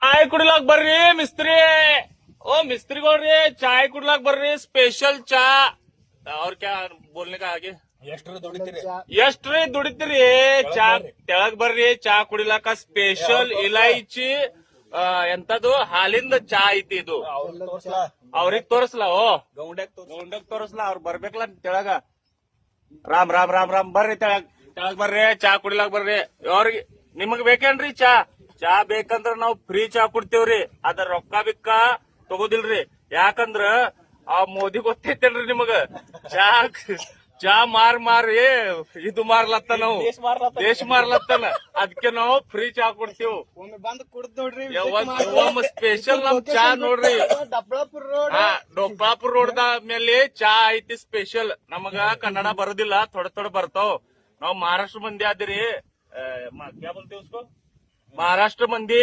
ಚಾಯ್ ಕುಡಿಲಾಕ್ ಬರ್ರಿ ಮಿಸ್ತ್ರಿ. ಓ ಮಿಸ್ತ್ರಿಗಳ್ರಿ ಚಾಯ್ ಕುಡ್ಲಾಕ್ ಬರ್ರಿ ಸ್ಪೆಷಲ್ ಚಾ. ಅವ್ರ ಕ್ಯಾ ಬೋಲ್ನೆ ಕಾ ಆಗೆ ಎಷ್ಟ್ರ ದುಡಿತೀರಿ? ಎಷ್ಟ್ರಿ ದುಡಿತೀರಿ? ಚಾ ತೆಳಗ್ ಬರ್ರಿ ಚಾ ಕುಡಿಲಾಕ ಸ್ಪೆಷಲ್ ಇಲೈಚಿ ಎಂತದು ಹಾಲಿಂದ ಚಾ ಐತಿ ಇದು. ಅವ್ರಿಗ್ ತೋರ್ಸ್ಲಾ? ಓ ಗೌಂಡಕ್ ತೋರ್ಸ್ಲಾ? ಅವ್ರ ಬರ್ಬೇಕಲ್ಲ ತೆಳಗ. ರಾಮ್ ರಾಮ್ ರಾಮ್ ರಾಮ್ ಬರ್ರಿ ತೆಳಗ್ ಬರ್ರಿ ಚಾ ಕುಡಿಲಾಕ್ ಬರ್ರಿ. ಅವ್ರಿಗೆ ನಿಮಗ್ ಬೇಕೇನ್ರಿ ಚಾ? ಚಾ ಬೇಕಂದ್ರ ನಾವ್ ಫ್ರೀ ಚಾ ಕೊಡ್ತೇವ್ರಿ. ಅದ್ರ ರೊಕ್ಕ ಬಿಕ್ಕ ತಗೋದಿಲ್ರಿ. ಯಾಕಂದ್ರ ಆ ಮೋದಿ ಗೊತ್ತೈತೇನ್ರಿ ನಿಮಗ? ಚಾ ಚಾ ಮಾರಿ ಇದು ಮಾರ್ಲತ್ತ ನಾವು ದೇಶ ಮಾರ್ಲತ್ತನ. ಅದಕ್ಕೆ ನಾವು ಫ್ರೀ ಚಾ ಕೊಡ್ತೀವಿ. ಒಮ್ಮೆ ಬಂದ್ ಕುಡ್ದ್ ನೋಡ್ರಿ. ಸ್ಪೆಷಲ್ ನಮ್ ಚಾ ನೋಡ್ರಿ. ಡಬ್ಲಾಪುರ್ ರೋಡ್ ಡೊಪ್ಪಾಪುರ್ ರೋಡ್ ಮೇಲೆ ಚಾ ಐತಿ ಸ್ಪೆಷಲ್. ನಮಗ ಕನ್ನಡ ಬರೋದಿಲ್ಲ, ಥೋಡೆ ಬರ್ತಾವ್. ನಾವ್ ಮಹಾರಾಷ್ಟ್ರ ಮಂದಿ ಆದಿರಿ. ಕ್ಯಾ ಬೋಲ್ತೆ ಉಸ್ಕೋ? ಮಹಾರಾಷ್ಟ್ರ ಮಂದಿ